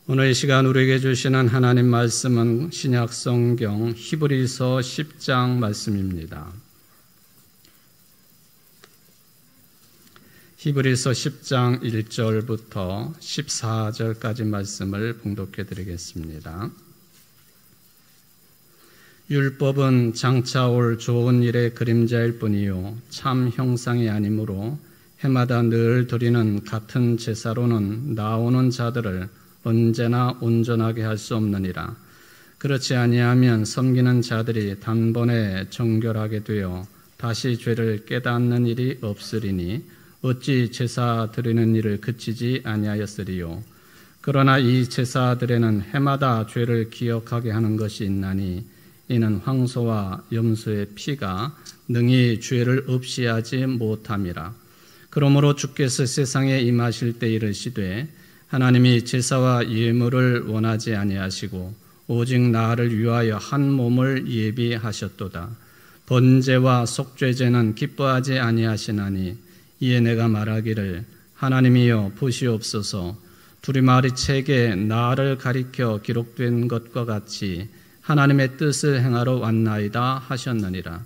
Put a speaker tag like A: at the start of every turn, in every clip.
A: 오늘 이 시간 우리에게 주시는 하나님 말씀은 신약 성경 히브리서 10장 말씀입니다. 히브리서 10장 1절부터 14절까지 말씀을 봉독해 드리겠습니다. 율법은 장차 올 좋은 일의 그림자일 뿐이요 참 형상이 아니므로 해마다 늘 드리는 같은 제사로는 나오는 자들을 언제나 온전하게 할 수 없느니라. 그렇지 아니하면 섬기는 자들이 단번에 정결하게 되어 다시 죄를 깨닫는 일이 없으리니 어찌 제사 드리는 일을 그치지 아니하였으리요. 그러나 이 제사들에는 해마다 죄를 기억하게 하는 것이 있나니 이는 황소와 염소의 피가 능히 죄를 없이 하지 못함이라. 그러므로 주께서 세상에 임하실 때 이르시되 하나님이 제사와 예물을 원하지 아니하시고 오직 나를 위하여 한 몸을 예비하셨도다. 번제와 속죄제는 기뻐하지 아니하시나니 이에 내가 말하기를 하나님이여 보시옵소서. 두리마리 책에 나를 가리켜 기록된 것과 같이 하나님의 뜻을 행하러 왔나이다 하셨느니라.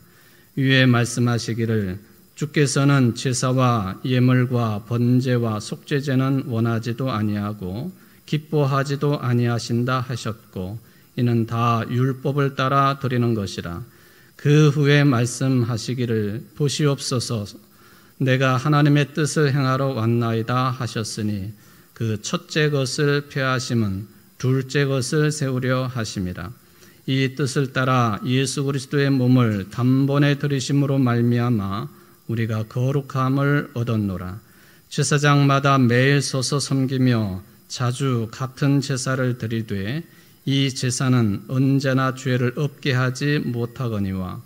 A: 위에 말씀하시기를 주께서는 제사와 예물과 번제와 속죄제는 원하지도 아니하고 기뻐하지도 아니하신다 하셨고 이는 다 율법을 따라 드리는 것이라. 그 후에 말씀하시기를 보시옵소서. 내가 하나님의 뜻을 행하러 왔나이다 하셨으니 그 첫째 것을 폐하심은 둘째 것을 세우려 하심이라. 이 뜻을 따라 예수 그리스도의 몸을 단번에 드리심으로 말미암아 우리가 거룩함을 얻었노라. 제사장마다 매일 서서 섬기며 자주 같은 제사를 드리되 이 제사는 언제나 죄를 없게 하지 못하거니와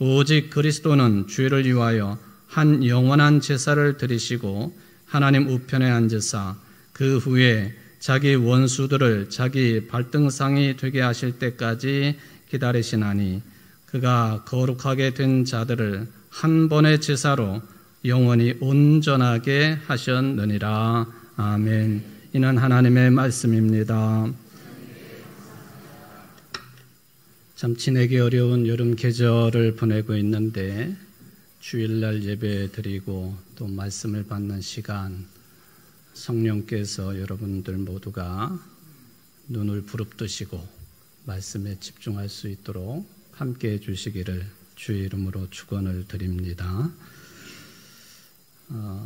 A: 오직 그리스도는 죄를 위하여 한 영원한 제사를 드리시고 하나님 우편에 앉으사 그 후에 자기 원수들을 자기 발등상이 되게 하실 때까지 기다리시나니 그가 거룩하게 된 자들을 한 번의 제사로 영원히 온전하게 하셨느니라. 아멘. 이는 하나님의 말씀입니다. 참 지내기 어려운 여름 계절을 보내고 있는데 주일날 예배 드리고 또 말씀을 받는 시간 성령께서 여러분들 모두가 눈을 부릅뜨시고 말씀에 집중할 수 있도록 함께해 주시기를 주의 이름으로 축원을 드립니다.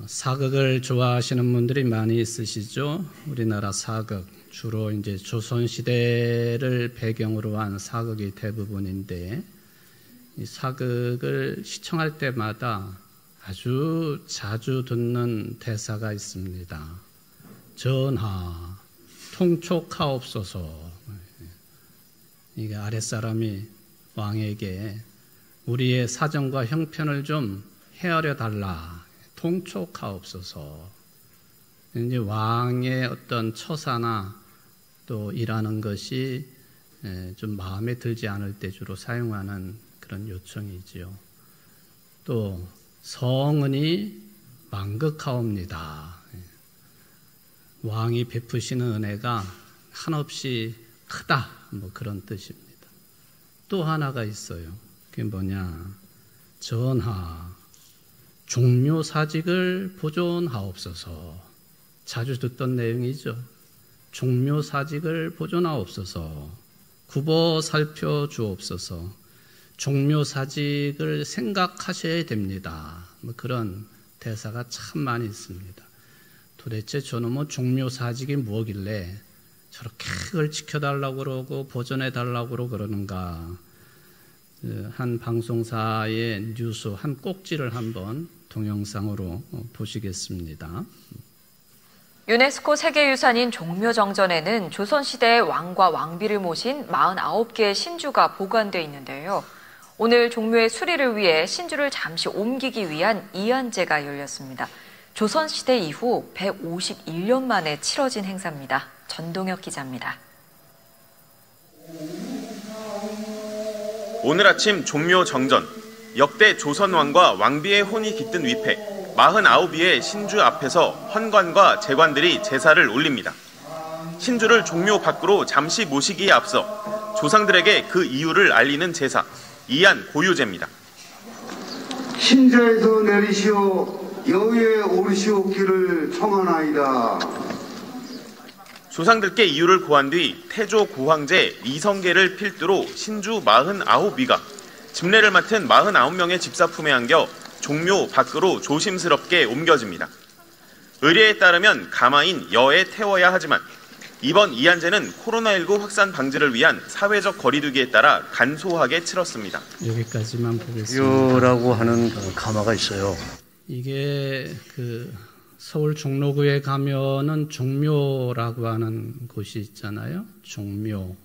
A: 사극을 좋아하시는 분들이 많이 있으시죠? 우리나라 사극 주로 이제 조선 시대를 배경으로 한 사극이 대부분인데 이 사극을 시청할 때마다 아주 자주 듣는 대사가 있습니다. 전하, 통촉하옵소서. 이게 아랫사람이 왕에게 우리의 사정과 형편을 좀 헤아려 달라. 통촉하옵소서. 이제 왕의 어떤 처사나 또 일하는 것이 좀 마음에 들지 않을 때 주로 사용하는 그런 요청이지요. 또 성은이 만극하옵니다. 왕이 베푸시는 은혜가 한없이 크다. 뭐 그런 뜻입니다. 또 하나가 있어요. 그게 뭐냐? 전하, 종묘사직을 보존하옵소서. 자주 듣던 내용이죠. 종묘사직을 보존하옵소서. 굽어 살펴주옵소서. 종묘사직을 생각하셔야 됩니다. 뭐 그런 대사가 참 많이 있습니다. 도대체 저놈은 종묘사직이 뭐길래 저렇게 그걸 지켜달라고 그러고 보존해달라고 그러는가. 한 방송사의 뉴스 한 꼭지를 한번 동영상으로 보시겠습니다.
B: 유네스코 세계유산인 종묘정전에는 조선시대의 왕과 왕비를 모신 49개의 신주가 보관되어 있는데요. 오늘 종묘의 수리를 위해 신주를 잠시 옮기기 위한 이안제가 열렸습니다. 조선시대 이후 151년 만에 치러진 행사입니다. 전동혁 기자입니다.
C: 오늘 아침 종묘 정전, 역대 조선왕과 왕비의 혼이 깃든 위패 49위의 신주 앞에서 헌관과 제관들이 제사를 올립니다. 신주를 종묘 밖으로 잠시 모시기에 앞서 조상들에게 그 이유를 알리는 제사, 이안 고유제입니다.
D: 신자에서 내리시어 여위에 오르시옵기를 청하나이다.
C: 조상들께 이유를 고한 뒤 태조 고황제 이성계를 필두로 신주 49위가 집례를 맡은 49명의 집사품에 안겨 종묘 밖으로 조심스럽게 옮겨집니다. 의례에 따르면 가마인 여에 태워야 하지만 이번 이안제는 코로나19 확산 방지를 위한 사회적 거리두기에 따라 간소하게 치렀습니다.
A: 여기까지만 보겠습니다.
E: 요라고 하는 가마가 있어요.
A: 이게 서울 종로구에 가면은 종묘라고 하는 곳이 있잖아요. 종묘.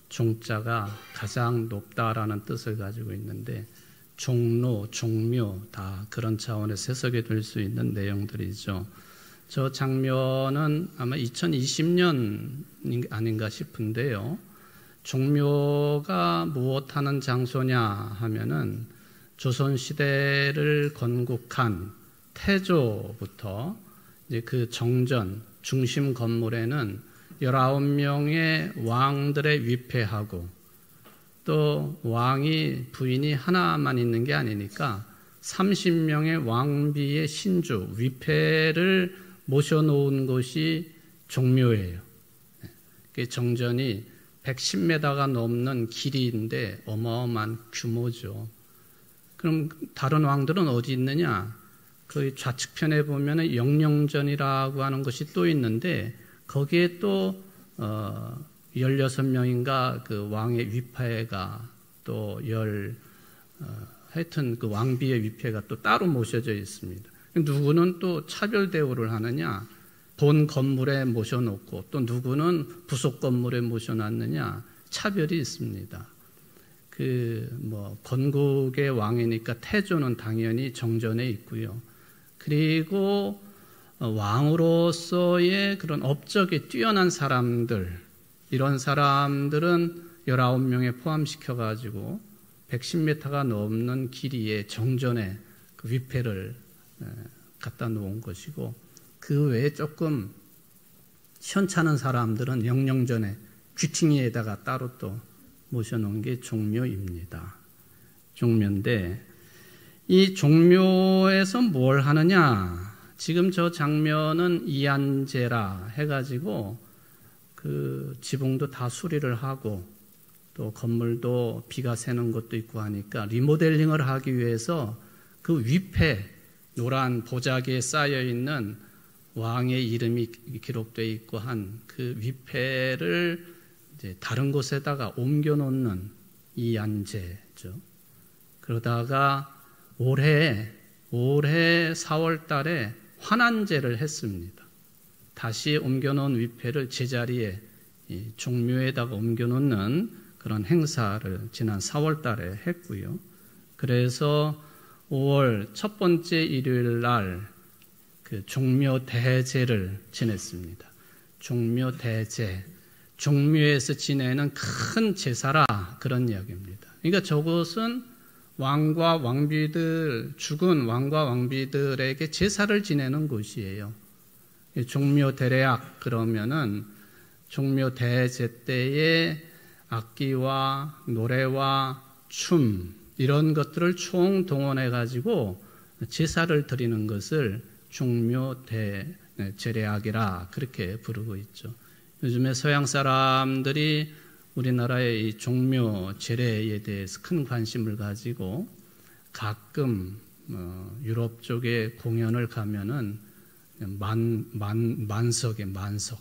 A: 종자가 가장 높다라는 뜻을 가지고 있는데 종로, 종묘 다 그런 차원에서 해석이 될 수 있는 내용들이죠. 저 장면은 아마 2020년 아닌가 싶은데요. 종묘가 무엇하는 장소냐 하면은 조선시대를 건국한 태조부터 이제 그 정전, 중심 건물에는 19명의 왕들의 위패하고 또 왕이 부인이 하나만 있는 게 아니니까 30명의 왕비의 신주, 위패를 모셔놓은 곳이 종묘예요. 그 정전이 110m가 넘는 길이인데 어마어마한 규모죠. 그럼 다른 왕들은 어디 있느냐? 그 좌측편에 보면 영령전이라고 하는 것이 또 있는데 거기에 또 16명인가 그 왕의 위패가 또 하여튼 그 왕비의 위패가 또 따로 모셔져 있습니다. 누구는 또 차별 대우를 하느냐? 본 건물에 모셔놓고 또 누구는 부속 건물에 모셔놨느냐? 차별이 있습니다. 건국의 왕이니까 태조는 당연히 정전에 있고요. 그리고 왕으로서의 그런 업적이 뛰어난 사람들, 이런 사람들은 19명에 포함시켜가지고 110m가 넘는 길이의 정전에 그 위패를 갖다 놓은 것이고, 그 외에 조금 현찮은 사람들은 영령전에 귀퉁이에다가 따로 또 모셔놓은 게 종묘입니다. 종묘인데 이 종묘에서 뭘 하느냐? 지금 저 장면은 이안제라 해가지고 그 지붕도 다 수리를 하고 또 건물도 비가 새는 것도 있고 하니까 리모델링을 하기 위해서 그 위패, 노란 보자기에 쌓여 있는 왕의 이름이 기록되어 있고 한 그 위패를 이제 다른 곳에다가 옮겨 놓는 이안제죠. 그러다가 올해 4월 달에 환안제를 했습니다. 다시 옮겨 놓은 위패를 제자리에 종묘에다가 옮겨 놓는 그런 행사를 지난 4월 달에 했고요. 그래서 5월 첫 번째 일요일 날 그 종묘 대제를 지냈습니다. 종묘 대제, 종묘에서 지내는 큰 제사라 그런 이야기입니다. 그러니까 저것은 왕과 왕비들, 죽은 왕과 왕비들에게 제사를 지내는 곳이에요. 종묘 대례악 그러면은 종묘 대제 때에 악기와 노래와 춤 이런 것들을 총동원해 가지고 제사를 드리는 것을 종묘 제례악이라 그렇게 부르고 있죠. 요즘에 서양 사람들이 우리나라의 이 종묘 제례에 대해서 큰 관심을 가지고 가끔 유럽 쪽에 공연을 가면은 만석에 만석.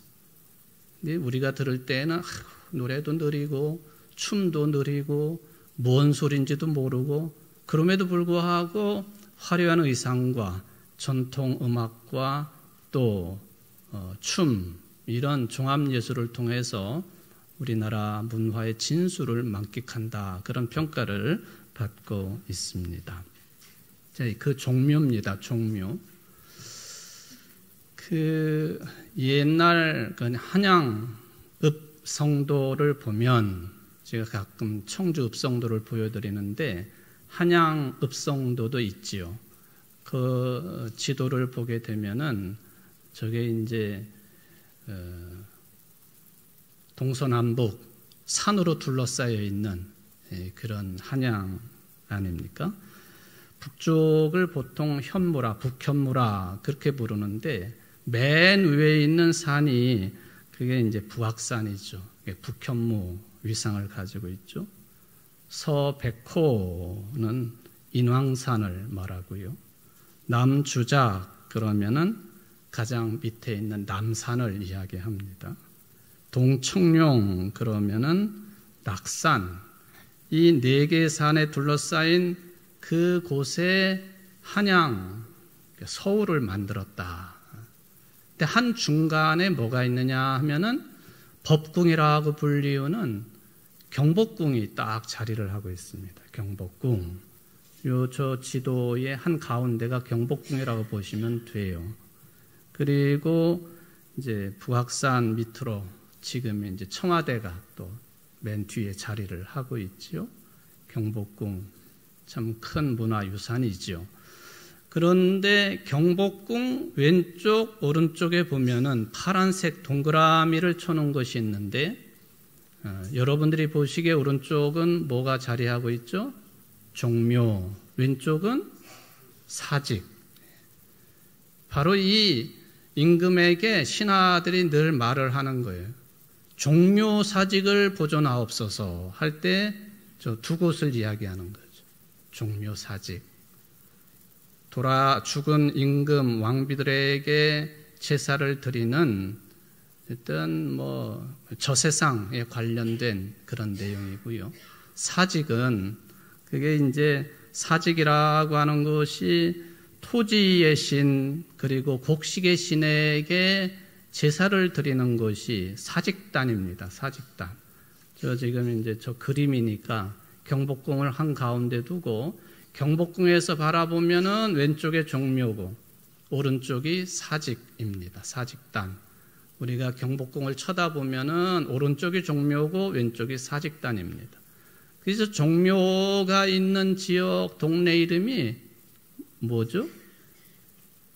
A: 근데 우리가 들을 때는 노래도 느리고 춤도 느리고 뭔 소리인지도 모르고 그럼에도 불구하고 화려한 의상과 전통 음악과 또 춤 이런 종합예술을 통해서 우리나라 문화의 진수를 만끽한다. 그런 평가를 받고 있습니다. 자, 그 종묘입니다. 종묘. 그 옛날 한양 읍성도를 보면 제가 가끔 청주 읍성도를 보여드리는데 한양 읍성도도 있지요. 그 지도를 보게 되면은 저게 이제 동서남북 산으로 둘러싸여 있는 그런 한양 아닙니까? 북쪽을 보통 현무라, 북현무라 그렇게 부르는데 맨 위에 있는 산이 그게 이제 부악산이죠. 북현무 위상을 가지고 있죠. 서백호는 인왕산을 말하고요. 남주작 그러면은 가장 밑에 있는 남산을 이야기합니다. 동청룡 그러면은 낙산, 이 네 개의 산에 둘러싸인 그곳에 한양, 서울을 만들었다. 근데 한 중간에 뭐가 있느냐 하면은 법궁이라고 불리우는 경복궁이 딱 자리를 하고 있습니다. 경복궁. 저 지도의 한 가운데가 경복궁이라고 보시면 돼요. 그리고 이제 부악산 밑으로 지금 이제 청와대가 또 맨 뒤에 자리를 하고 있지요. 경복궁 참 큰 문화유산이죠. 그런데 경복궁 왼쪽 오른쪽에 보면은 파란색 동그라미를 쳐놓은 것이 있는데 여러분들이 보시기에 오른쪽은 뭐가 자리하고 있죠? 종묘, 왼쪽은 사직. 바로 이 임금에게 신하들이 늘 말을 하는 거예요. 종묘 사직을 보존하옵소서 할 때 저 두 곳을 이야기하는 거죠. 종묘 사직. 죽은 임금 왕비들에게 제사를 드리는 어떤 저세상에 관련된 그런 내용이고요. 사직은 그게 이제 사직이라고 하는 것이 토지의 신 그리고 곡식의 신에게 제사를 드리는 것이 사직단입니다. 사직단. 저 지금 이제 저 그림이니까 경복궁을 한 가운데 두고 경복궁에서 바라보면은 왼쪽에 종묘고 오른쪽이 사직입니다. 사직단. 우리가 경복궁을 쳐다보면은 오른쪽이 종묘고 왼쪽이 사직단입니다. 그래서 종묘가 있는 지역 동네 이름이 뭐죠?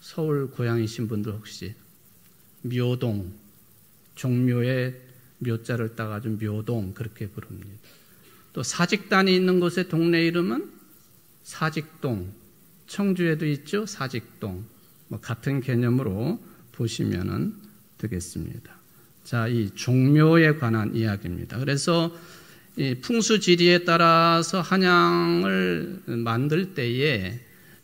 A: 서울 고향이신 분들 혹시 묘동, 종묘에 묘자를 따가지고 묘동 그렇게 부릅니다. 또 사직단이 있는 곳의 동네 이름은 사직동, 청주에도 있죠. 사직동. 같은 개념으로 보시면 되겠습니다. 자, 이 종묘에 관한 이야기입니다. 그래서 이 풍수지리에 따라서 한양을 만들 때에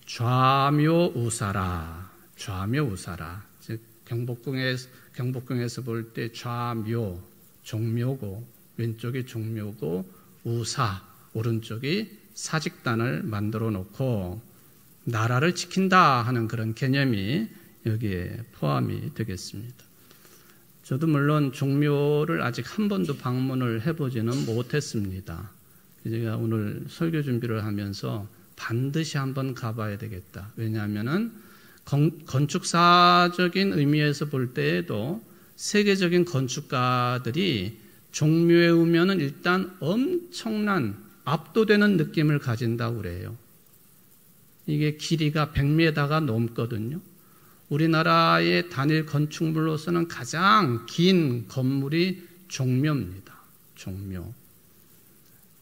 A: 좌묘우사라, 좌묘우사라. 즉 경복궁에서 볼 때 좌묘, 종묘고 왼쪽이 종묘고 우사, 오른쪽이 사직단을 만들어 놓고 나라를 지킨다 하는 그런 개념이 여기에 포함이 되겠습니다. 저도 물론 종묘를 아직 한 번도 방문을 해보지는 못했습니다. 제가 오늘 설교 준비를 하면서 반드시 한번 가봐야 되겠다. 왜냐하면은 건축사적인 의미에서 볼 때에도 세계적인 건축가들이 종묘에 오면은 일단 엄청난 압도되는 느낌을 가진다고 그래요. 이게 길이가 100m가 넘거든요. 우리나라의 단일 건축물로서는 가장 긴 건물이 종묘입니다. 종묘.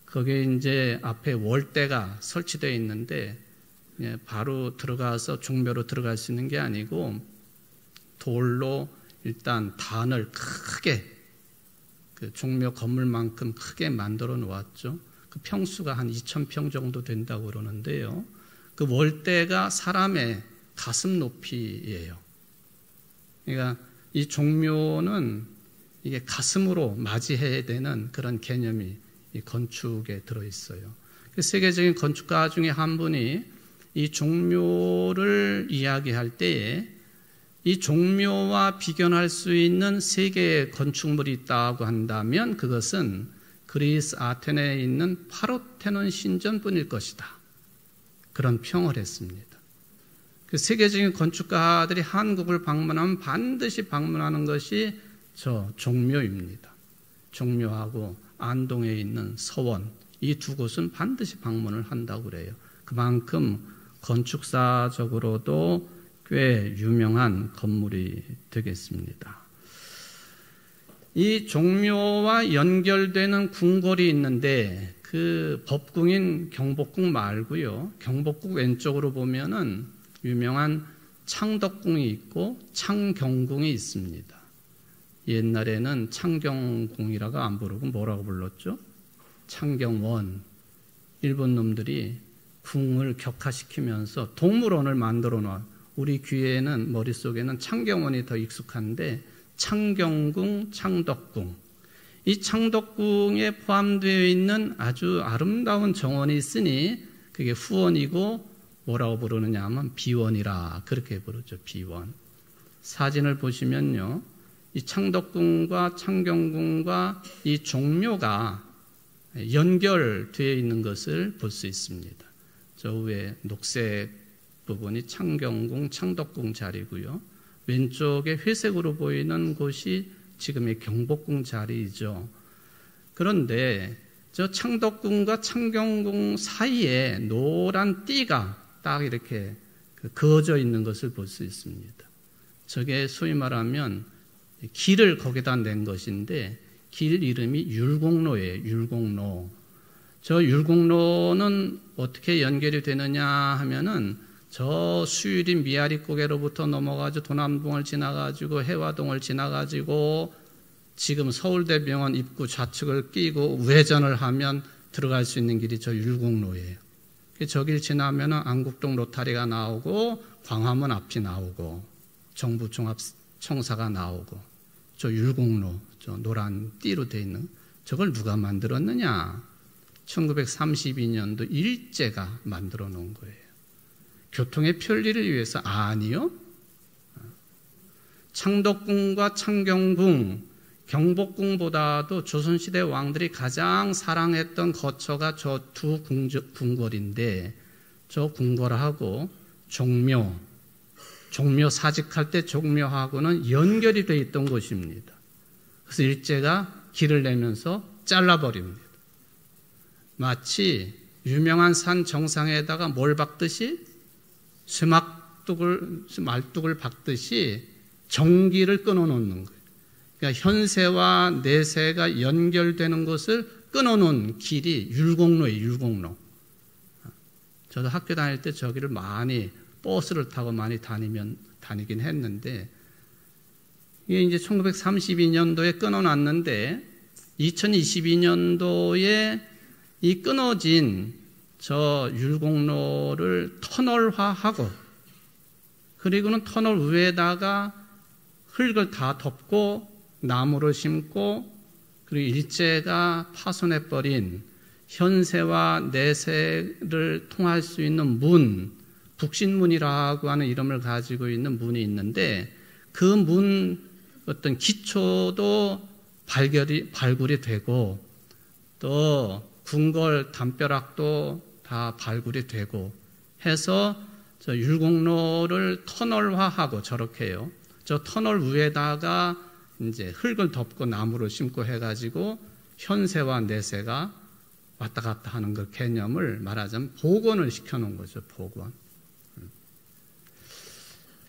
A: 거기에 이제 앞에 월대가 설치되어 있는데 바로 들어가서 종묘로 들어갈 수 있는 게 아니고 돌로 일단 단을 크게 그 종묘 건물만큼 크게 만들어 놓았죠. 그 평수가 한 2,000평 정도 된다고 그러는데요. 그 월대가 사람의 가슴 높이예요. 그러니까 이 종묘는 이게 가슴으로 맞이해야 되는 그런 개념이 이 건축에 들어 있어요. 세계적인 건축가 중에 한 분이 이 종묘를 이야기할 때에 이 종묘와 비견할 수 있는 세계의 건축물이 있다고 한다면 그것은 그리스 아테네에 있는 파르테논 신전뿐일 것이다. 그런 평을 했습니다. 그 세계적인 건축가들이 한국을 방문하면 반드시 방문하는 것이 저 종묘입니다. 종묘하고 안동에 있는 서원, 이 두 곳은 반드시 방문을 한다고 그래요. 그만큼 건축사적으로도 꽤 유명한 건물이 되겠습니다. 이 종묘와 연결되는 궁궐이 있는데 그 법궁인 경복궁 말고요. 경복궁 왼쪽으로 보면은 유명한 창덕궁이 있고 창경궁이 있습니다. 옛날에는 창경궁이라고 안 부르고 뭐라고 불렀죠? 창경원. 일본 놈들이 궁을 격화시키면서 동물원을 만들어 놔. 우리 귀에는 머릿속에는 창경원이 더 익숙한데 창경궁, 창덕궁. 이 창덕궁에 포함되어 있는 아주 아름다운 정원이 있으니 그게 후원이고 뭐라고 부르느냐 하면 비원이라 그렇게 부르죠. 비원. 사진을 보시면요. 이 창덕궁과 창경궁과 이 종묘가 연결되어 있는 것을 볼 수 있습니다. 저 위에 녹색 부분이 창경궁, 창덕궁 자리고요. 왼쪽에 회색으로 보이는 곳이 지금의 경복궁 자리이죠. 그런데 저 창덕궁과 창경궁 사이에 노란 띠가 딱 이렇게 그어져 있는 것을 볼 수 있습니다. 저게 소위 말하면 길을 거기다 낸 것인데 길 이름이 율곡로예요. 율곡로. 저 율곡로는 어떻게 연결이 되느냐 하면은 저 수유리 미아리고개로부터 넘어가지고 도남동을 지나가지고 해화동을 지나가지고 지금 서울대병원 입구 좌측을 끼고 우회전을 하면 들어갈 수 있는 길이 저 율곡로예요. 저 길 지나면은 안국동 로타리가 나오고 광화문 앞이 나오고 정부종합청사가 나오고 저 율곡로, 저 노란 띠로 되어 있는 저걸 누가 만들었느냐? 1932년도 일제가 만들어 놓은 거예요. 교통의 편리를 위해서 아니요. 창덕궁과 창경궁, 경복궁보다도 조선시대 왕들이 가장 사랑했던 거처가 저 두 궁궐인데 저 궁궐하고 종묘 사직할 때 종묘하고는 연결이 되어 있던 곳입니다. 그래서 일제가 길을 내면서 잘라버립니다. 마치 유명한 산 정상에다가 뭘 박듯이 말뚝을 박듯이 전기를 끊어놓는 거예요. 그러니까 현세와 내세가 연결되는 것을 끊어놓은 길이 율곡로예요. 율곡로. 저도 학교 다닐 때 저기를 많이 버스를 타고 많이 다니긴 했는데 이게 이제 1932년도에 끊어놨는데 2022년도에 이 끊어진 저 율곡로를 터널화하고 그리고는 터널 위에다가 흙을 다 덮고 나무를 심고 그리고 일제가 파손해버린 현세와 내세를 통할 수 있는 문, 북신문이라고 하는 이름을 가지고 있는 문이 있는데 그 문 어떤 기초도 발굴이 되고 또 궁궐 담벼락도 다 발굴이 되고 해서 저 율곡로를 터널화하고 저렇게요. 저 터널 위에다가 이제 흙을 덮고 나무를 심고 해가지고 현세와 내세가 왔다 갔다 하는 그 개념을 말하자면 복원을 시켜놓은 거죠. 복원.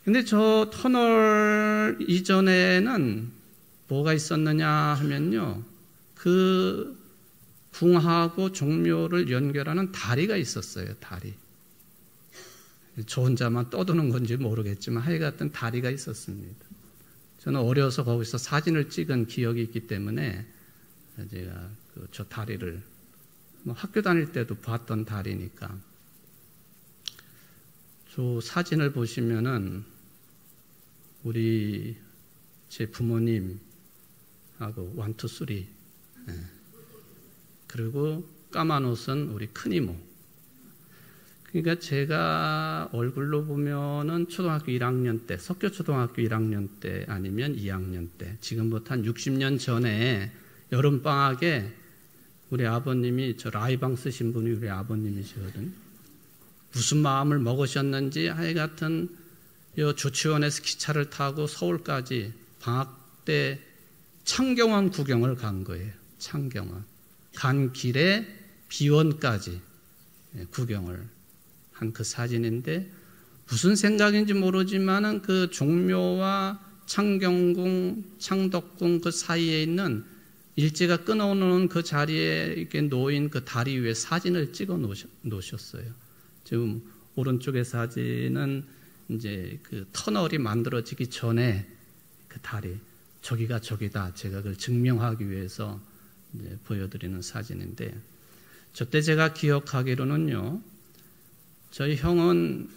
A: 근데 저 터널 이전에는 뭐가 있었느냐 하면요. 그 궁하고 종묘를 연결하는 다리가 있었어요. 다리. 저 혼자만 떠드는 건지 모르겠지만 하여간 다리가 있었습니다. 저는 어려서 거기서 사진을 찍은 기억이 있기 때문에 제가 저 다리를 학교 다닐 때도 봤던 다리니까 저 사진을 보시면은 우리 제 부모님하고 1, 2, 3 그리고 까만 옷은 우리 큰이모. 그러니까 제가 얼굴로 보면은 초등학교 1학년 때, 석교초등학교 1학년 때 아니면 2학년 때, 지금부터 한 60년 전에 여름방학에 우리 아버님이 저 라이방 쓰신 분이 우리 아버님이시거든요. 무슨 마음을 먹으셨는지 하여간 조치원에서 기차를 타고 서울까지 방학 때 창경원 구경을 간 거예요. 창경원. 간 길에 비원까지 구경을 한 그 사진인데 무슨 생각인지 모르지만은 그 종묘와 창경궁, 창덕궁 그 사이에 있는 일제가 끊어놓은 그 자리에 이렇게 놓인 그 다리 위에 사진을 찍어 놓으셨어요. 지금 오른쪽의 사진은 이제 그 터널이 만들어지기 전에 그 다리, 저기가 저기다. 제가 그걸 증명하기 위해서 이제 보여드리는 사진인데, 저때 제가 기억하기로는요, 저희 형은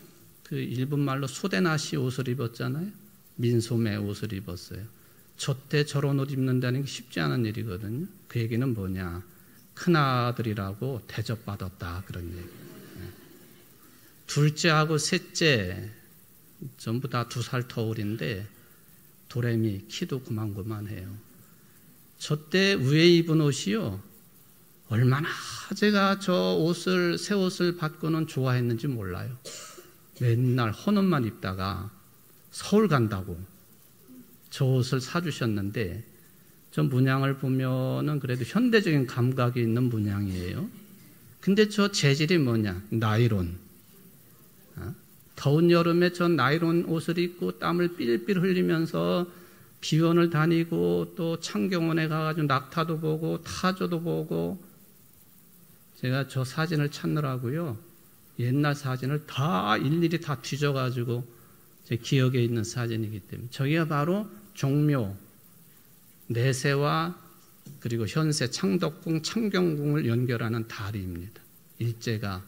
A: 그 일본 말로 소대나시 옷을 입었잖아요. 민소매 옷을 입었어요. 저때 저런 옷 입는다는 게 쉽지 않은 일이거든요. 그 얘기는 뭐냐, 큰아들이라고 대접받았다, 그런 얘기. 둘째하고 셋째 전부 다 2살 터울인데 도레미 키도 그만해요. 저때 위에 입은 옷이요, 얼마나 제가 저 옷을, 새 옷을 받고는 좋아했는지 몰라요. 맨날 헌 옷만 입다가 서울 간다고 저 옷을 사주셨는데, 저 문양을 보면은 그래도 현대적인 감각이 있는 문양이에요. 근데 저 재질이 뭐냐, 나이론. 더운 여름에 저 나이론 옷을 입고 땀을 삘삘 흘리면서 비원을 다니고 또 창경원에 가가지고 낙타도 보고 타조도 보고, 제가 저 사진을 찾느라고요, 옛날 사진을 다 일일이 다 뒤져가지고 제 기억에 있는 사진이기 때문에, 저기가 바로 종묘, 내세와 그리고 현세 창덕궁, 창경궁을 연결하는 다리입니다. 일제가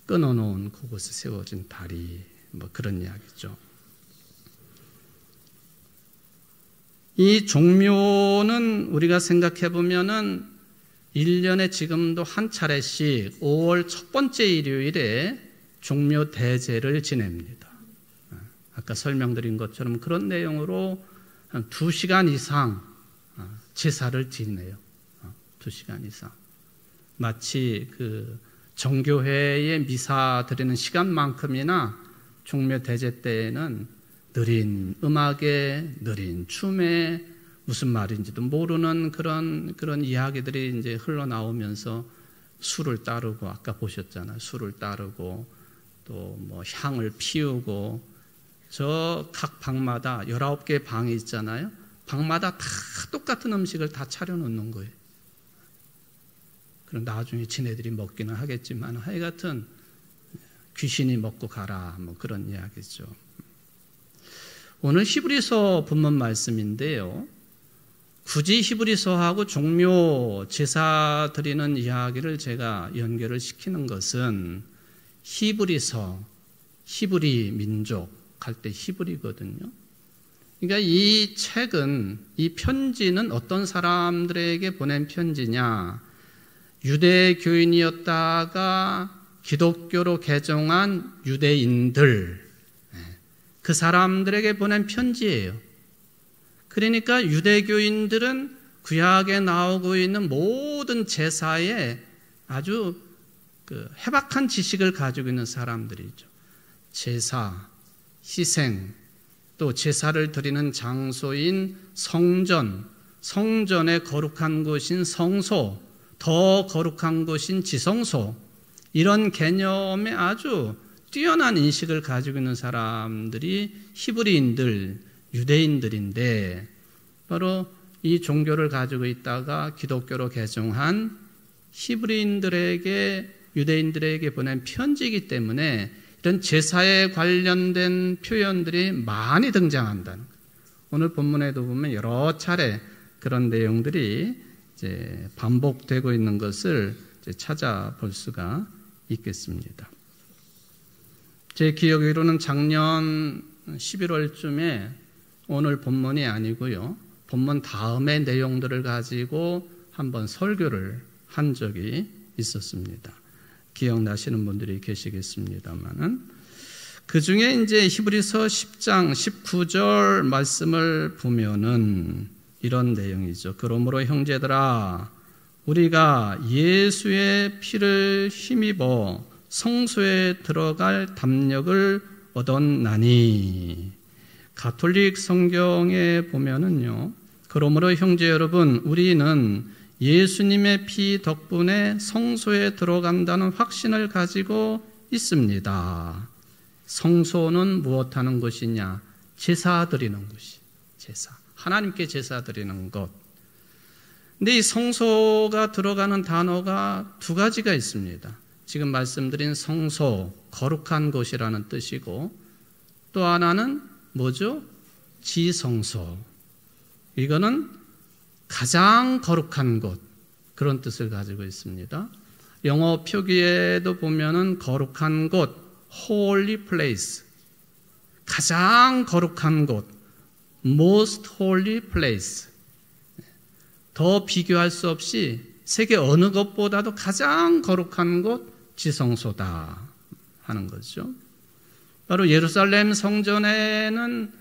A: 끊어놓은 그곳에 세워진 다리, 뭐 그런 이야기죠. 이 종묘는 우리가 생각해 보면은 1년에 지금도 한 차례씩 5월 첫 번째 일요일에 종묘 대제를 지냅니다. 아까 설명드린 것처럼 그런 내용으로 한 2시간 이상 제사를 지내요. 2시간 이상. 마치 그 정교회의 미사 드리는 시간만큼이나 종묘 대제 때에는 느린 음악에, 느린 춤에, 무슨 말인지도 모르는 그런 이야기들이 이제 흘러나오면서 술을 따르고, 아까 보셨잖아요. 술을 따르고 또 뭐 향을 피우고, 저 각 방마다 19개의 방이 있잖아요. 방마다 다 똑같은 음식을 다 차려놓는 거예요. 그럼 나중에 지네들이 먹기는 하겠지만 하여튼 귀신이 먹고 가라, 뭐 그런 이야기죠. 오늘 히브리서 본문 말씀인데요, 굳이 히브리서하고 종묘 제사 드리는 이야기를 제가 연결을 시키는 것은 히브리서, 히브리 민족 할 때 히브리거든요. 그러니까 이 책은, 이 편지는 어떤 사람들에게 보낸 편지냐, 유대교인이었다가 기독교로 개종한 유대인들, 그 사람들에게 보낸 편지예요. 그러니까 유대교인들은 구약에 나오고 있는 모든 제사에 아주 해박한 지식을 가지고 있는 사람들이죠. 제사, 희생, 또 제사를 드리는 장소인 성전, 성전의 거룩한 곳인 성소, 더 거룩한 곳인 지성소, 이런 개념에 아주 뛰어난 인식을 가지고 있는 사람들이 히브리인들, 유대인들인데, 바로 이 종교를 가지고 있다가 기독교로 개종한 히브리인들에게, 유대인들에게 보낸 편지이기 때문에 이런 제사에 관련된 표현들이 많이 등장한다는 거예요. 오늘 본문에도 보면 여러 차례 그런 내용들이 이제 반복되고 있는 것을 이제 찾아볼 수가 있겠습니다. 제 기억으로는 작년 11월쯤에 오늘 본문이 아니고요, 본문 다음의 내용들을 가지고 한번 설교를 한 적이 있었습니다. 기억나시는 분들이 계시겠습니다만은, 그 중에 이제 히브리서 10장 19절 말씀을 보면은 이런 내용이죠. 그러므로 형제들아, 우리가 예수의 피를 힘입어 성소에 들어갈 담력을 얻었나니. 가톨릭 성경에 보면은요, 그러므로 형제 여러분, 우리는 예수님의 피 덕분에 성소에 들어간다는 확신을 가지고 있습니다. 성소는 무엇하는 것이냐? 제사 드리는 곳이 제사. 하나님께 제사 드리는 것. 근데 이 성소가 들어가는 단어가 두 가지가 있습니다. 지금 말씀드린 성소, 거룩한 곳이라는 뜻이고 또 하나는 뭐죠? 지성소. 이거는 가장 거룩한 곳, 그런 뜻을 가지고 있습니다. 영어 표기에도 보면은 거룩한 곳, holy place, 가장 거룩한 곳, most holy place. 더 비교할 수 없이 세계 어느 것보다도 가장 거룩한 곳, 지성소다 하는 거죠. 바로 예루살렘 성전에는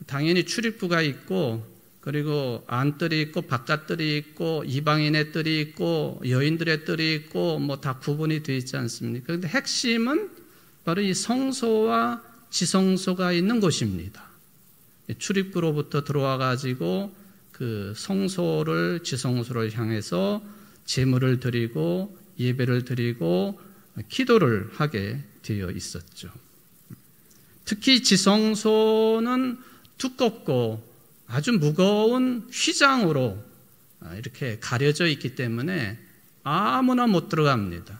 A: 당연히 출입구가 있고 그리고 안뜰이 있고 바깥뜰이 있고 이방인의 뜰이 있고 여인들의 뜰이 있고 뭐 다 구분이 되어 있지 않습니까? 그런데 핵심은 바로 이 성소와 지성소가 있는 곳입니다. 출입구로부터 들어와 가지고 그 성소를 지성소를 향해서 제물을 드리고 예배를 드리고 기도를 하게 되어 있었죠. 특히 지성소는 두껍고 아주 무거운 휘장으로 이렇게 가려져 있기 때문에 아무나 못 들어갑니다.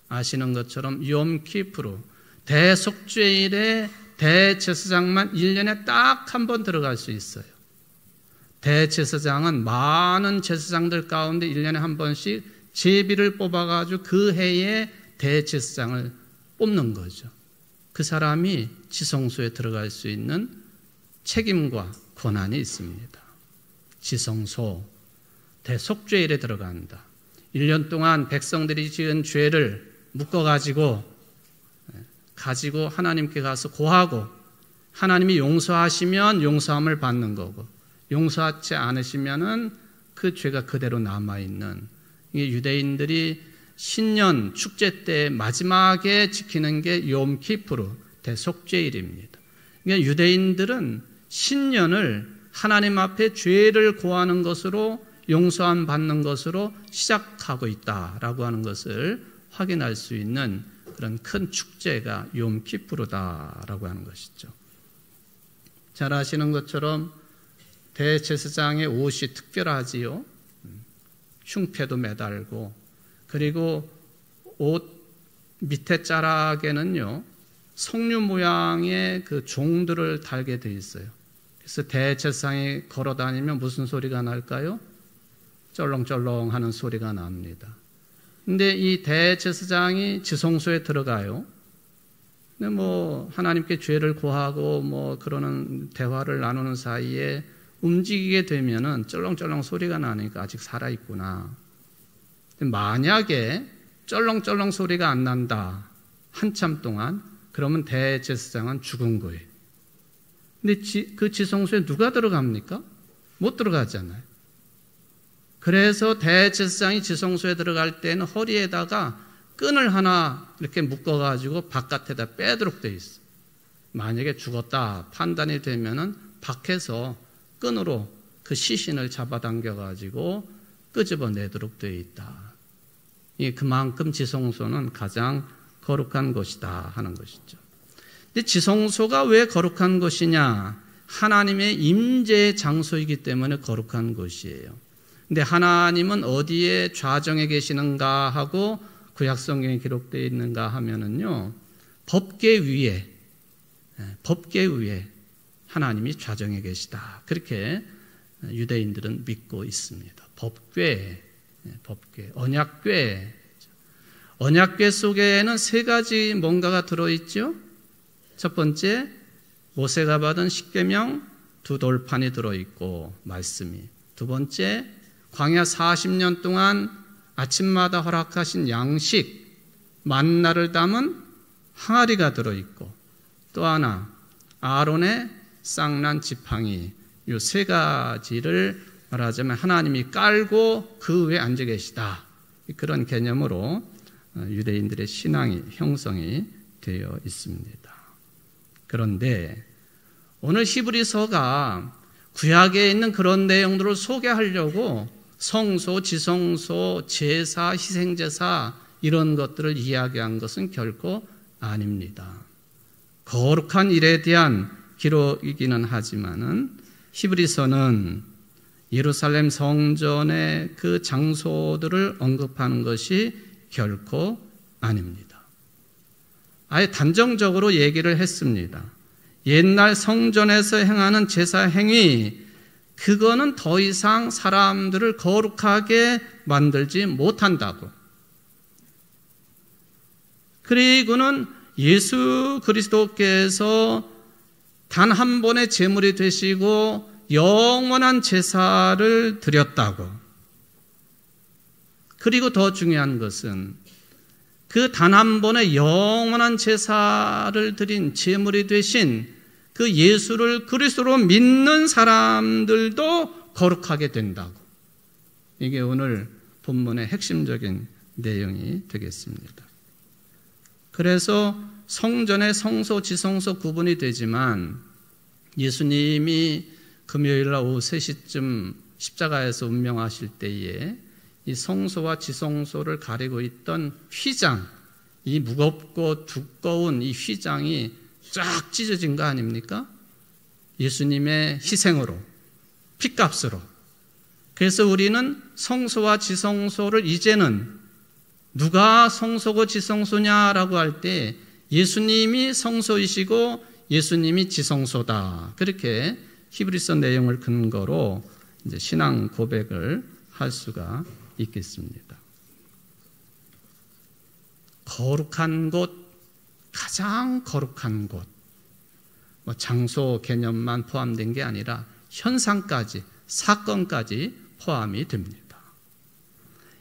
A: 아시는 것처럼 욤키프루 대속죄일에 대제사장만 1년에 딱 한 번 들어갈 수 있어요. 대제사장은 많은 제사장들 가운데 1년에 한 번씩 제비를 뽑아가지고 그 해에 대제사장을 뽑는 거죠. 그 사람이 지성소에 들어갈 수 있는 책임과 권한이 있습니다. 지성소, 대속죄일에 들어간다. 1년 동안 백성들이 지은 죄를 묶어가지고 하나님께 가서 고하고 하나님이 용서하시면 용서함을 받는 거고 용서하지 않으시면은 그 죄가 그대로 남아있는, 이게 유대인들이 신년 축제 때 마지막에 지키는 게 욤키프루 대속죄일입니다. 그러니까 유대인들은 신년을 하나님 앞에 죄를 고하는 것으로 용서함 받는 것으로 시작하고 있다라고 하는 것을 확인할 수 있는 그런 큰 축제가 욤키프루다라고 하는 것이죠. 잘 아시는 것처럼 대제사장의 옷이 특별하지요. 흉패도 매달고 그리고 옷 밑에 자락에는요 석류 모양의 그 종들을 달게 돼 있어요. 그래서 대제사장이 걸어다니면 무슨 소리가 날까요? 쩔렁쩔렁 하는 소리가 납니다. 근데 이 대제사장이 지성소에 들어가요. 근데 뭐 하나님께 죄를 고하고 뭐 그러는 대화를 나누는 사이에 움직이게 되면은 쩔렁쩔렁 소리가 나니까 아직 살아있구나. 만약에 쩔렁쩔렁 소리가 안 난다. 한참 동안 그러면 대제사장은 죽은 거예요. 근데 그 지성소에 누가 들어갑니까? 못 들어가잖아요. 그래서 대제사장이 지성소에 들어갈 때는 허리에다가 끈을 하나 이렇게 묶어가지고 바깥에다 빼도록 되어 있어요. 만약에 죽었다 판단이 되면은 밖에서 끈으로 그 시신을 잡아당겨가지고 끄집어내도록 되어 있다. 그만큼 지성소는 가장 거룩한 곳이다 하는 것이죠. 근데 지성소가 왜 거룩한 곳이냐? 하나님의 임재의 장소이기 때문에 거룩한 곳이에요. 근데 하나님은 어디에 좌정에 계시는가 하고 구약성경에 기록되어 있는가 하면은요, 법궤 위에 하나님이 좌정에 계시다. 그렇게 유대인들은 믿고 있습니다. 법궤, 언약궤. 언약궤 속에는 세 가지 뭔가가 들어있죠. 첫 번째, 모세가 받은 십계명 2돌판이 들어있고 말씀이. 두 번째, 광야 40년 동안 아침마다 허락하신 양식, 만나를 담은 항아리가 들어있고 또 하나, 아론의 쌍난 지팡이. 이 세 가지를 말하자면 하나님이 깔고 그 위에 앉아 계시다. 그런 개념으로 유대인들의 신앙이 형성이 되어 있습니다. 그런데 오늘 히브리서가 구약에 있는 그런 내용들을 소개하려고 성소, 지성소, 제사, 희생제사 이런 것들을 이야기한 것은 결코 아닙니다. 거룩한 일에 대한 기록이기는 하지만은 히브리서는 예루살렘 성전의 그 장소들을 언급하는 것이 결코 아닙니다. 아예 단정적으로 얘기를 했습니다. 옛날 성전에서 행하는 제사 행위, 그거는 더 이상 사람들을 거룩하게 만들지 못한다고. 그리고는 예수 그리스도께서 단 한 번의 제물이 되시고 영원한 제사를 드렸다고. 그리고 더 중요한 것은 그 단 한 번의 영원한 제사를 드린 제물이 되신 그 예수를 그리스도로 믿는 사람들도 거룩하게 된다고. 이게 오늘 본문의 핵심적인 내용이 되겠습니다. 그래서 성전의 성소, 지성소 구분이 되지만 예수님이 금요일날 오후 3시쯤 십자가에서 운명하실 때에 이 성소와 지성소를 가리고 있던 휘장, 이 무겁고 두꺼운 이 휘장이 쫙 찢어진 거 아닙니까? 예수님의 희생으로, 핏값으로. 그래서 우리는 성소와 지성소를 이제는 누가 성소고 지성소냐라고 할 때 예수님이 성소이시고 예수님이 지성소다. 그렇게 히브리서 내용을 근거로 이제 신앙 고백을 할 수가 있겠습니다. 거룩한 곳, 가장 거룩한 곳, 장소 개념만 포함된 게 아니라 현상까지, 사건까지 포함이 됩니다.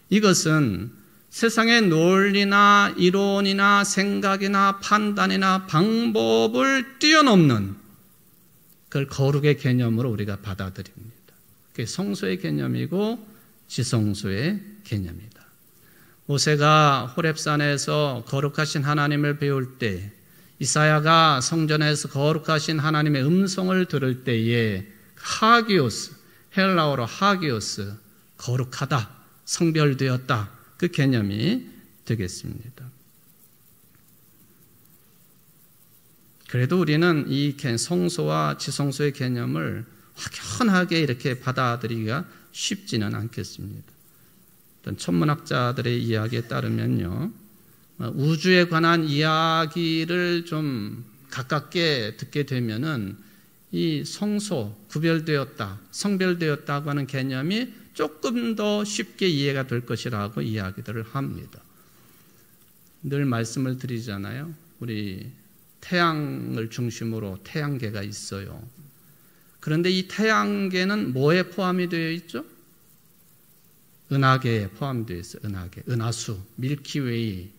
A: 이것은 세상의 논리나 이론이나 생각이나 판단이나 방법을 뛰어넘는 그걸 거룩의 개념으로 우리가 받아들입니다. 그게 성소의 개념이고 지성소의 개념이다. 모세가 호렙산에서 거룩하신 하나님을 배울 때, 이사야가 성전에서 거룩하신 하나님의 음성을 들을 때에 하기오스, 헬라어로 하기오스, 거룩하다, 성별되었다, 그 개념이 되겠습니다. 그래도 우리는 이 성소와 지성소의 개념을 확연하게 이렇게 받아들이기가 쉽지는 않겠습니다. 어떤 천문학자들의 이야기에 따르면요, 우주에 관한 이야기를 좀 가깝게 듣게 되면은 이 성소, 구별되었다, 성별되었다고 하는 개념이 조금 더 쉽게 이해가 될 것이라고 이야기들을 합니다. 늘 말씀을 드리잖아요. 우리 태양을 중심으로 태양계가 있어요. 그런데 이 태양계는 뭐에 포함이 되어 있죠? 은하계에 포함되어 있어요. 은하계, 은하수, 밀키웨이.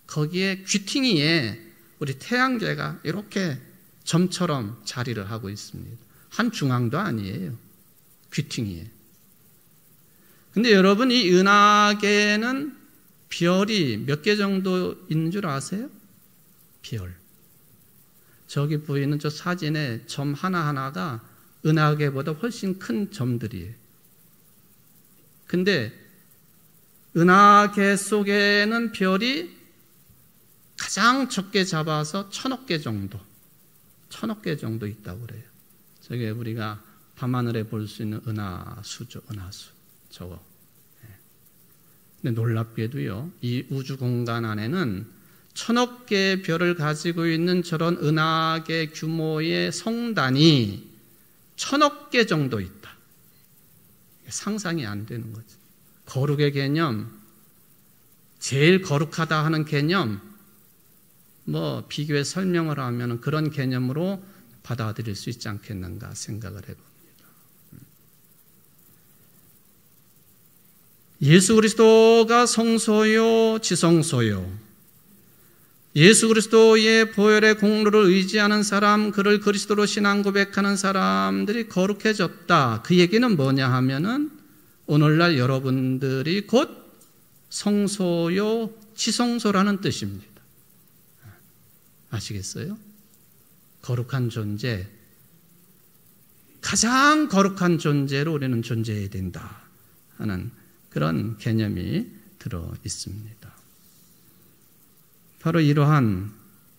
A: 거기에 귀퉁이에 우리 태양계가 이렇게 점처럼 자리를 하고 있습니다. 한 중앙도 아니에요. 귀퉁이에. 근데 여러분, 이 은하계에는 별이 몇 개 정도 있는 줄 아세요? 별. 저기 보이는 저 사진에 점 하나하나가 은하계보다 훨씬 큰 점들이에요. 근데 은하계 속에는 별이 가장 적게 잡아서 1000억 개 정도, 1000억 개 정도 있다고 그래요. 저게 우리가 밤하늘에 볼 수 있는 은하수죠, 은하수. 저거. 근데 놀랍게도요, 이 우주 공간 안에는 1000억 개의 별을 가지고 있는 저런 은하계 규모의 성단이 1000억 개 정도 있다. 상상이 안 되는 거죠. 거룩의 개념, 제일 거룩하다 하는 개념, 비교해 설명을 하면 그런 개념으로 받아들일 수 있지 않겠는가 생각을 해봅니다. 예수 그리스도가 성소요, 지성소요. 예수 그리스도의 보혈의 공로를 의지하는 사람, 그를 그리스도로 신앙 고백하는 사람들이 거룩해졌다. 그 얘기는 뭐냐 하면은 오늘날 여러분들이 곧 성소요, 지성소라는 뜻입니다. 아시겠어요? 거룩한 존재, 가장 거룩한 존재로 우리는 존재해야 된다 하는 그런 개념이 들어 있습니다. 바로 이러한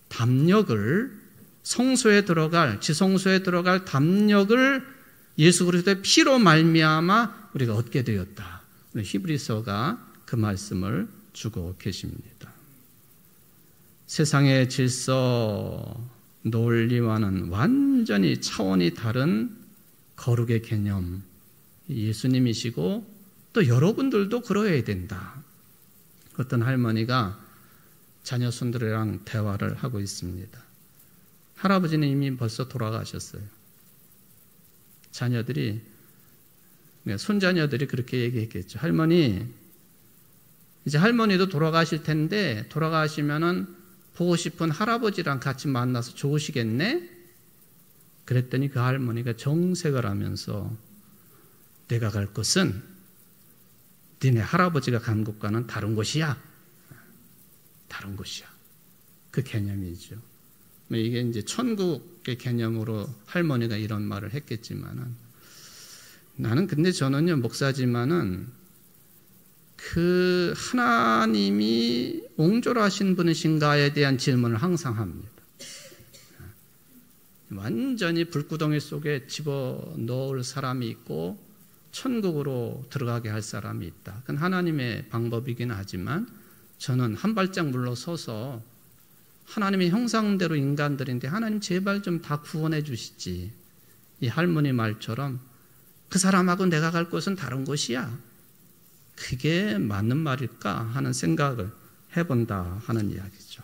A: 담력을 성소에 들어갈, 지성소에 들어갈 담력을 예수 그리스도의 피로 말미암아 우리가 얻게 되었다. 히브리서가 그 말씀을 주고 계십니다. 세상의 질서, 논리와는 완전히 차원이 다른 거룩의 개념, 예수님이시고 또 여러분들도 그러해야 된다. 어떤 할머니가 자녀 손들이랑 대화를 하고 있습니다. 할아버지는 이미 벌써 돌아가셨어요. 자녀들이, 손자녀들이 그렇게 얘기했겠죠. 할머니, 이제 할머니도 돌아가실 텐데 돌아가시면은 보고 싶은 할아버지랑 같이 만나서 좋으시겠네? 그랬더니 그 할머니가 정색을 하면서 내가 갈 곳은 니네 할아버지가 간 곳과는 다른 곳이야. 다른 곳이야. 그 개념이죠. 이게 이제 천국의 개념으로 할머니가 이런 말을 했겠지만은 나는 근데 저는요, 목사지만은 그 하나님이 옹졸하신 분이신가에 대한 질문을 항상 합니다. 완전히 불구덩이 속에 집어넣을 사람이 있고 천국으로 들어가게 할 사람이 있다. 그건 하나님의 방법이긴 하지만 저는 한 발짝 물러서서 하나님의 형상대로 인간들인데 하나님 제발 좀 다 구원해 주시지. 이 할머니 말처럼 그 사람하고 내가 갈 곳은 다른 곳이야. 그게 맞는 말일까 하는 생각을 해본다 하는 이야기죠.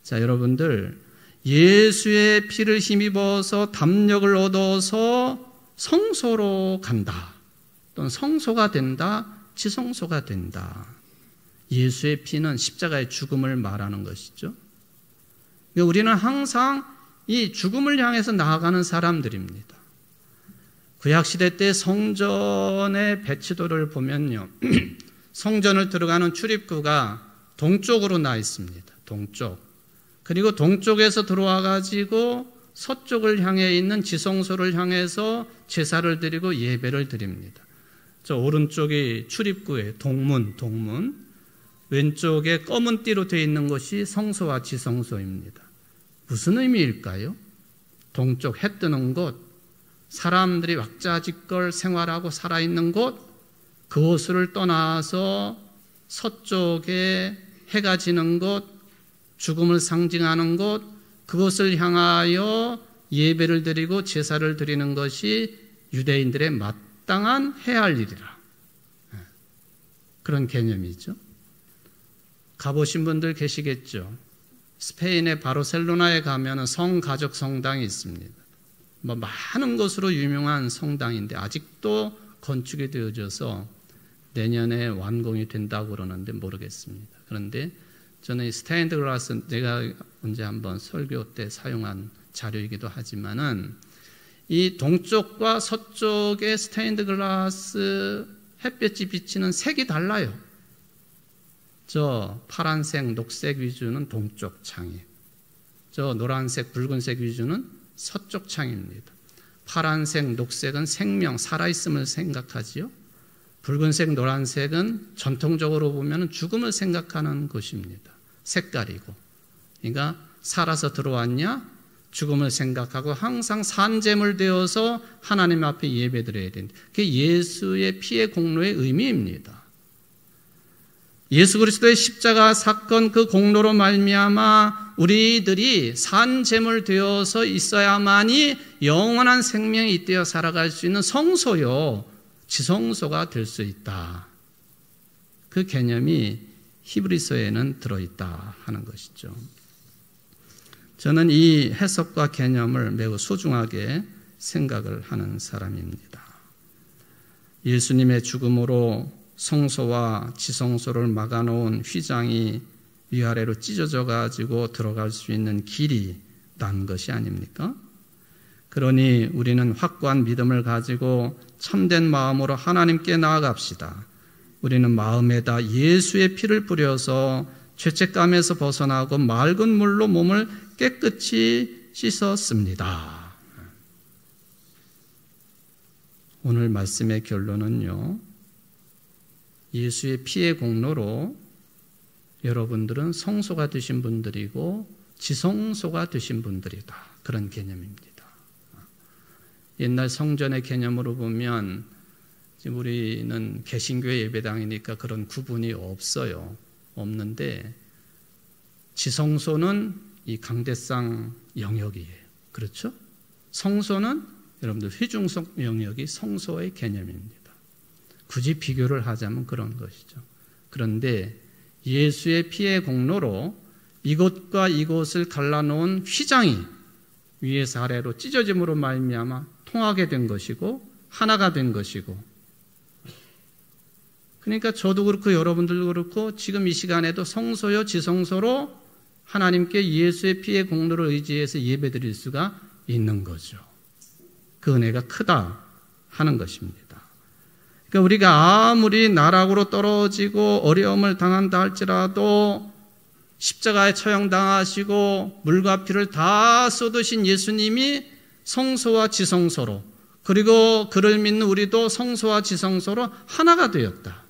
A: 자, 여러분들 예수의 피를 힘입어서 담력을 얻어서 성소로 간다. 또는 성소가 된다. 지성소가 된다. 예수의 피는 십자가의 죽음을 말하는 것이죠. 우리는 항상 이 죽음을 향해서 나아가는 사람들입니다. 구약시대 때 성전의 배치도를 보면요. 성전을 들어가는 출입구가 동쪽으로 나 있습니다. 동쪽. 그리고 동쪽에서 들어와 가지고 서쪽을 향해 있는 지성소를 향해서 제사를 드리고 예배를 드립니다. 저 오른쪽이 출입구에 동문. 왼쪽에 검은 띠로 되어 있는 것이 성소와 지성소입니다. 무슨 의미일까요? 동쪽 해 뜨는 곳, 사람들이 왁자지껄 생활하고 살아있는 곳, 그곳을 떠나서 서쪽에 해가 지는 곳, 죽음을 상징하는 곳, 그것을 향하여 예배를 드리고 제사를 드리는 것이 유대인들의 마땅한 해야 할 일이라. 그런 개념이죠. 가보신 분들 계시겠죠. 스페인의 바르셀로나에 가면 성가족 성당이 있습니다. 많은 것으로 유명한 성당인데 아직도 건축이 되어져서 내년에 완공이 된다고 그러는데 모르겠습니다. 그런데 저는 이 스테인드 글라스, 내가 언제 한번 설교 때 사용한 자료이기도 하지만은 이 동쪽과 서쪽의 스테인드 글라스 햇볕이 비치는 색이 달라요. 저 파란색, 녹색 위주는 동쪽 창이에요. 저 노란색, 붉은색 위주는 서쪽 창입니다. 파란색, 녹색은 생명, 살아있음을 생각하지요. 붉은색, 노란색은 전통적으로 보면 죽음을 생각하는 것입니다. 색깔이고. 그러니까 살아서 들어왔냐? 죽음을 생각하고 항상 산재물 되어서 하나님 앞에 예배드려야 된다. 그게 예수의 피의 공로의 의미입니다. 예수 그리스도의 십자가 사건 그 공로로 말미암아 우리들이 산재물 되어서 있어야만이 영원한 생명이 잇대어 살아갈 수 있는 성소요, 지성소가 될 수 있다. 그 개념이 히브리서에는 들어있다 하는 것이죠. 저는 이 해석과 개념을 매우 소중하게 생각을 하는 사람입니다. 예수님의 죽음으로 성소와 지성소를 막아놓은 휘장이 위아래로 찢어져 가지고 들어갈 수 있는 길이 난 것이 아닙니까? 그러니 우리는 확고한 믿음을 가지고 참된 마음으로 하나님께 나아갑시다. 우리는 마음에다 예수의 피를 뿌려서 죄책감에서 벗어나고 맑은 물로 몸을 깨끗이 씻었습니다. 오늘 말씀의 결론은요, 예수의 피의 공로로 여러분들은 성소가 되신 분들이고 지성소가 되신 분들이다. 그런 개념입니다. 옛날 성전의 개념으로 보면 지금 우리는 개신교회 예배당이니까 그런 구분이 없어요. 없는데 지성소는 이 강대상 영역이에요. 그렇죠? 성소는 여러분들 회중성 영역이 성소의 개념입니다. 굳이 비교를 하자면 그런 것이죠. 그런데 예수의 피의 공로로 이곳과 이곳을 갈라놓은 휘장이 위에서 아래로 찢어짐으로 말미암아 통하게 된 것이고 하나가 된 것이고, 그러니까 저도 그렇고 여러분들도 그렇고 지금 이 시간에도 성소요 지성소로 하나님께 예수의 피의 공로를 의지해서 예배드릴 수가 있는 거죠. 그 은혜가 크다 하는 것입니다. 그러니까 우리가 아무리 나락으로 떨어지고 어려움을 당한다 할지라도 십자가에 처형당하시고 물과 피를 다 쏟으신 예수님이 성소와 지성소로, 그리고 그를 믿는 우리도 성소와 지성소로 하나가 되었다.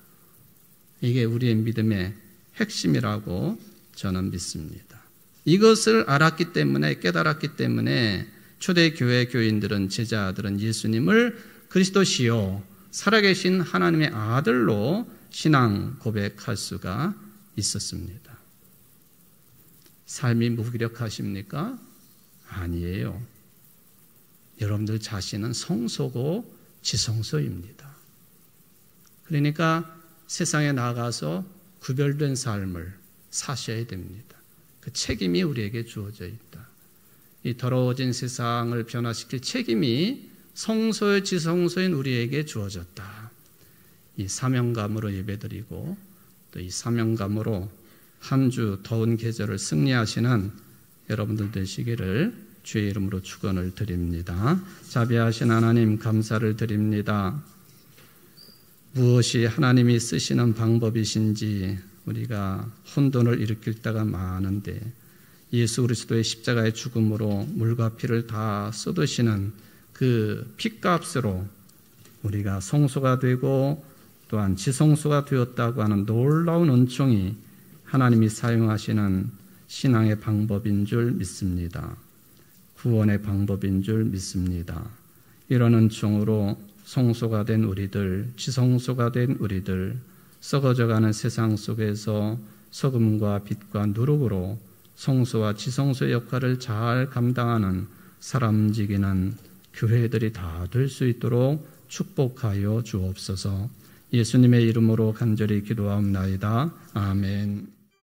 A: 이게 우리의 믿음의 핵심이라고 저는 믿습니다. 이것을 알았기 때문에, 깨달았기 때문에 초대교회 교인들은, 제자들은 예수님을 그리스도시요 살아계신 하나님의 아들로 신앙 고백할 수가 있었습니다. 삶이 무기력하십니까? 아니에요. 여러분들 자신은 성소고 지성소입니다. 그러니까 세상에 나가서 구별된 삶을 사셔야 됩니다. 그 책임이 우리에게 주어져 있다. 이 더러워진 세상을 변화시킬 책임이 성소의 지성소인 우리에게 주어졌다. 이 사명감으로 예배드리고 또 이 사명감으로 한 주 더운 계절을 승리하시는 여러분들 되시기를 주의 이름으로 축원을 드립니다. 자비하신 하나님 감사를 드립니다. 무엇이 하나님이 쓰시는 방법이신지 우리가 혼돈을 일으킬 때가 많은데, 예수 그리스도의 십자가의 죽음으로 물과 피를 다 쏟으시는 그 피값으로 우리가 성소가 되고 또한 지성소가 되었다고 하는 놀라운 은총이 하나님이 사용하시는 신앙의 방법인 줄 믿습니다. 구원의 방법인 줄 믿습니다. 이런 은총으로 성소가 된 우리들, 지성소가 된 우리들, 썩어져가는 세상 속에서 소금과 빛과 누룩으로 성소와 지성소의 역할을 잘 감당하는 사람 움직이는 교회들이 다 될 수 있도록 축복하여 주옵소서. 예수님의 이름으로 간절히 기도하옵나이다. 아멘.